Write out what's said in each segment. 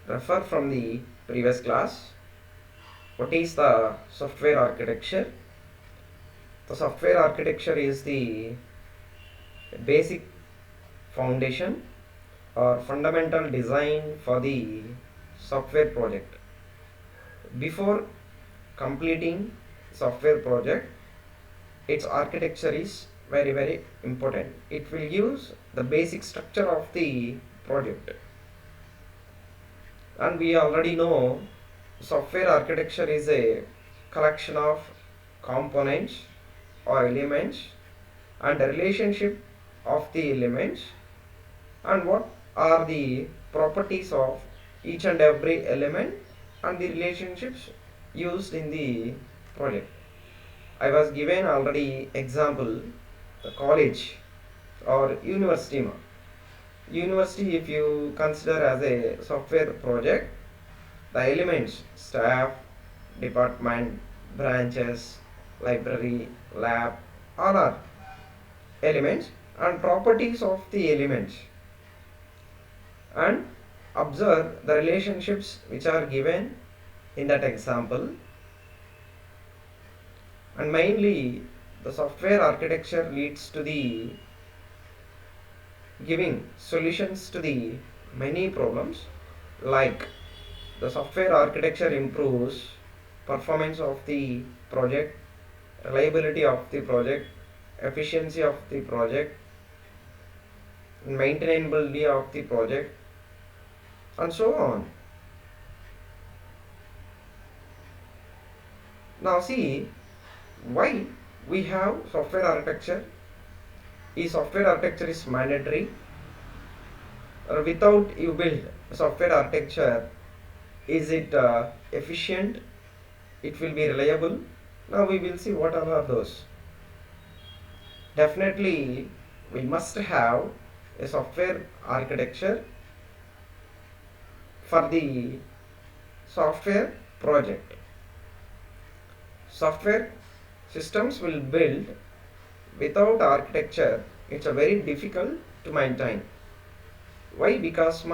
refer from the previous class. What is the software architecture? The software architecture is the basic foundation or fundamental design for the software project. Before completing software project, its architecture is very important. It will use the basic structure of the project. And we already know software architecture is a collection of components or elements and the relationship of the elements and what are the properties of each and every element and the relationships used in the project. I was given already example the college or university. University, if you consider as a software project, the elements staff, department, branches, library, lab, all are elements and properties of the elements, and observe the relationships which are given in that example. And mainly the software architecture leads to the giving solutions to the many problems, like the software architecture improves performance of the project, reliability of the project, efficiency of the project, maintainability of the project, and so on. Now see why we have software architecture. Software architecture is mandatory. Without you build software architecture, is it efficient? It will be reliable. Now we will see what are those. Definitely we must have a software architecture for the software project. Software systems will build without architecture. It's a very difficult to maintain. Why? Because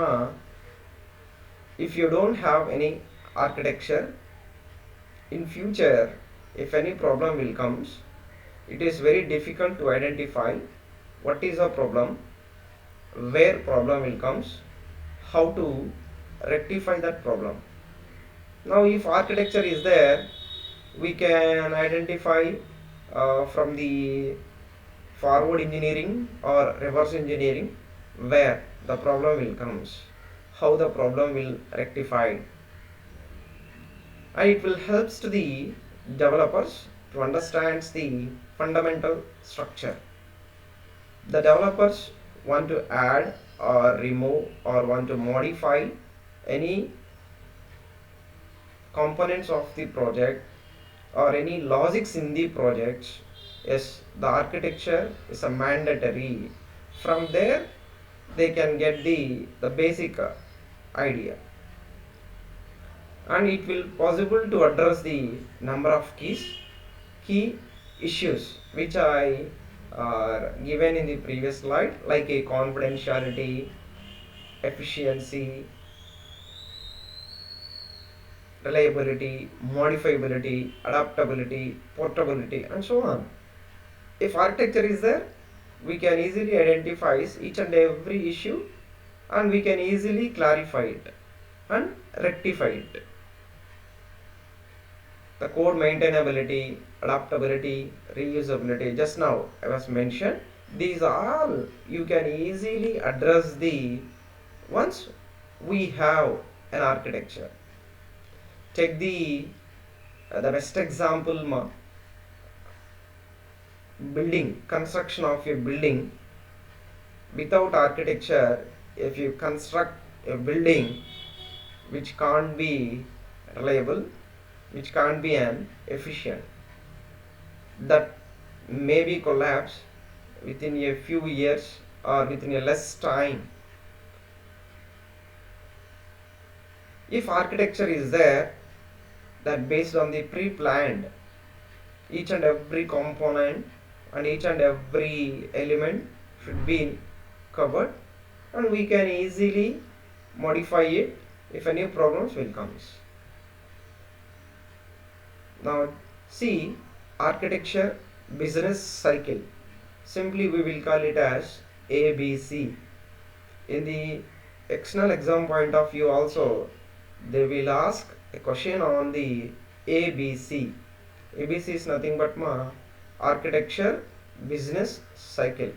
if you don't have any architecture, in future if any problem will comes, it is very difficult to identify what is the problem, where problem will comes, how to rectify that problem. Now if architecture is there, we can identify from the forward engineering or reverse engineering where the problem will comes, how the problem will rectify, and it will helps to the developers to understand the fundamental structure. The developers want to add or remove or want to modify any components of the project or any logics in the project. Yes, the architecture is a mandatory. From there they can get the basic idea, and it will possible to address the number of key issues which I given in the previous slide, like a confidentiality, efficiency, reliability, modifiability, adaptability, portability, and so on. If architecture is there, we can easily identify each and every issue and we can easily clarify it and rectify it. The code maintainability, adaptability, reusability, just now I was mentioned, these all you can easily address the once we have an architecture. Take the best example, building, construction of a building. Without architecture, if you construct a building which can't be reliable, which can't be an efficient, that may be collapse within a few years or within a less time. If architecture is there, that based on the pre-planned, each and every component and each and every element should be covered, and we can easily modify it if any problems will comes. Now see architecture business cycle. Simply we will call it as ABC. In the external exam point of view also, they will ask a question on the ABC. ABC is nothing but architecture business cycle.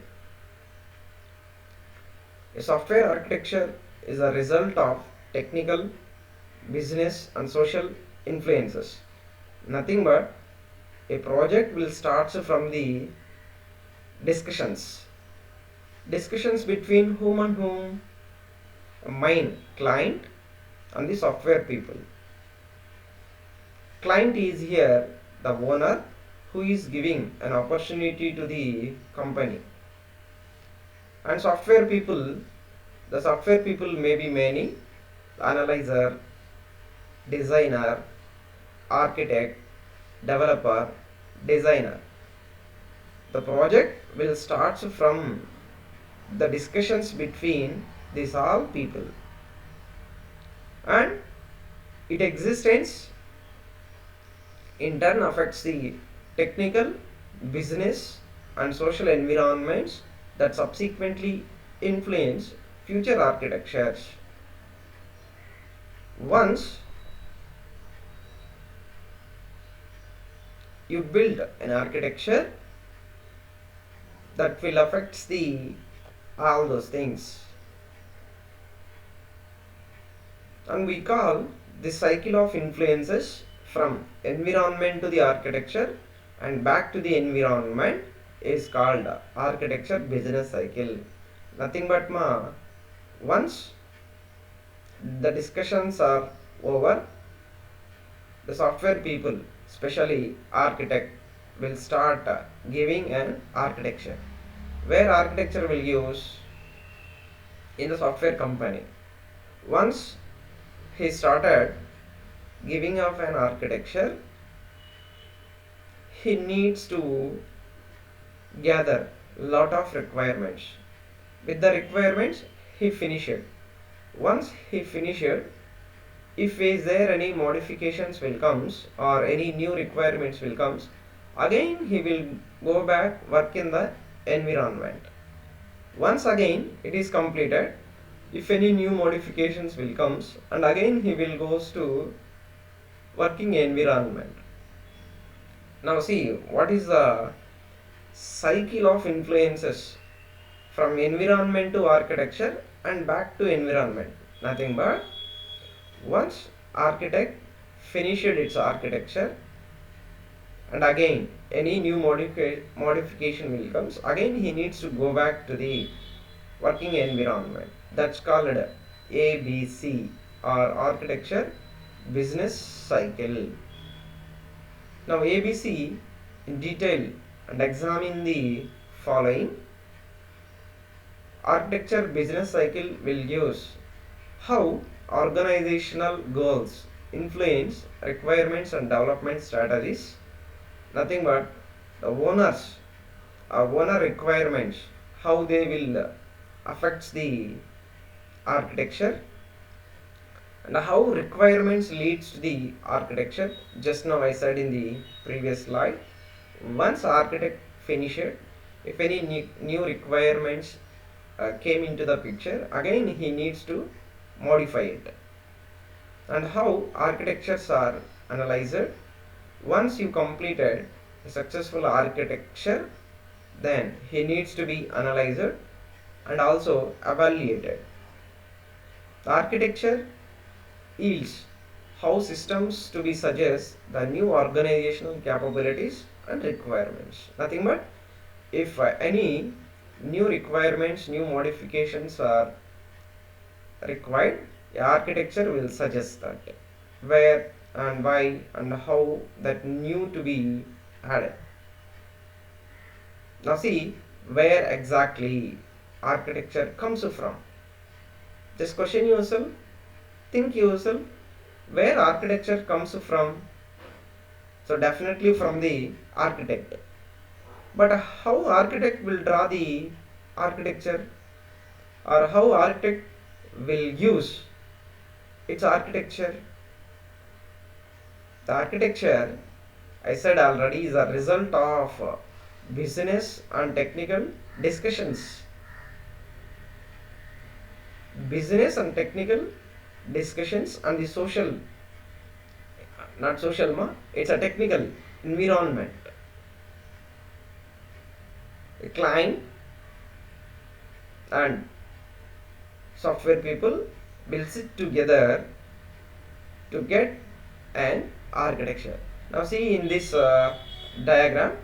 A software architecture is a result of technical, business and social influences. Nothing but a project will start from the discussions. Discussions between whom and whom? Mine, client and the software people. Client is here the owner who is giving an opportunity to the company. And software people, the software people may be many: analyzer, designer, architect, developer, designer. The project will start from the discussions between these all people, and its existence in turn affects the technical, business and social environments that subsequently influence future architectures. Once you build an architecture, that will affect the all those things, and we call this cycle of influences from environment to the architecture and back to the environment is called architecture business cycle. Nothing but once the discussions are over, the software people, especially architect, will start giving an architecture, where architecture will use in the software company. Once he started giving up an architecture, he needs to gather lot of requirements. With the requirements he finished. Once he finished, if is there any modifications will comes or any new requirements will comes, again he will go back work in the environment. Once again it is completed, if any new modifications will comes, and again he will goes to working environment. Now see what is the cycle of influences from environment to architecture and back to environment. Nothing but once architect finished its architecture, and again any new modification will comes, again he needs to go back to the working environment. That's called ABC, or architecture business cycle. Now ABC in detail and examine the following. Architecture business cycle will use how organizational goals influence requirements and development strategies. Nothing but the owners or owner requirements, how they will affect the architecture, and how requirements leads to the architecture. Just now I said in the previous slide, once architect finished, if any new requirements came into the picture, again he needs to modify it. And how architectures are analyzed. Once you completed a successful architecture, then he needs to be analyzed and also evaluated. The architecture yields how systems to be suggest the new organizational capabilities and requirements. Nothing but if any new requirements, new modifications are required, the architecture will suggest that where and why and how that new to be added. Now see where exactly architecture comes from. Just question yourself, think yourself, where architecture comes from. So definitely from the architect. But how architect will draw the architecture, or how architect will use its architecture. The architecture, I said already, is a result of business and technical discussions. Business and technical discussions and the social, not social ma, it's a technical environment. A client and software people will sit together to get an architecture. Now see in this diagram,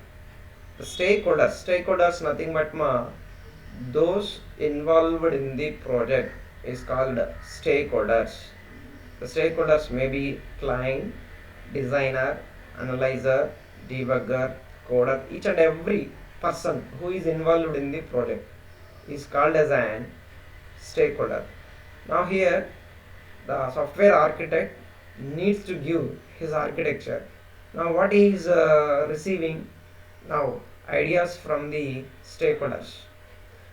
the stakeholders nothing but those involved in the project is called stakeholders. The stakeholders may be client, designer, analyzer, debugger, coder. Each and every person who is involved in the project is called as an stakeholder. Now here the software architect needs to give his architecture. Now what he is receiving now ideas from the stakeholders.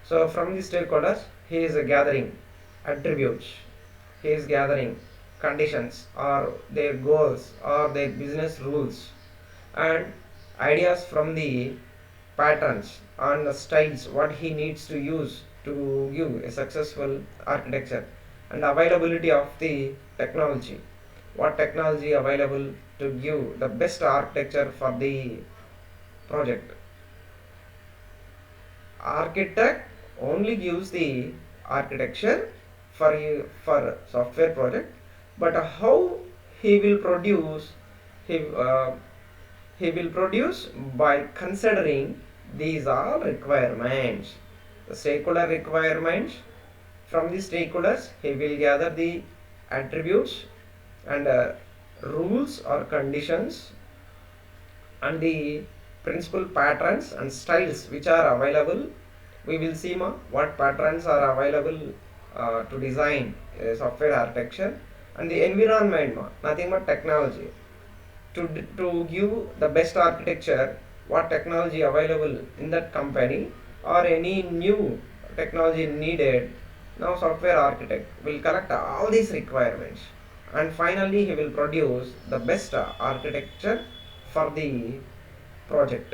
So from the stakeholders he is gathering attributes, he is gathering conditions or their goals or their business rules and ideas from the patterns and the styles what he needs to use to give a successful architecture, and availability of the technology, what technology available to give the best architecture for the project. Architect only gives the architecture for software project, but how he will produce, he, uh, he will produce by considering these are requirements, the stakeholder requirements. From the stakeholders he will gather the attributes and rules or conditions and the principal patterns and styles which are available. We will see what patterns are available to design a software architecture, and the environment nothing but technology to give the best architecture, what technology available in that company or any new technology needed. Now software architect will collect all these requirements and finally he will produce the best architecture for the project.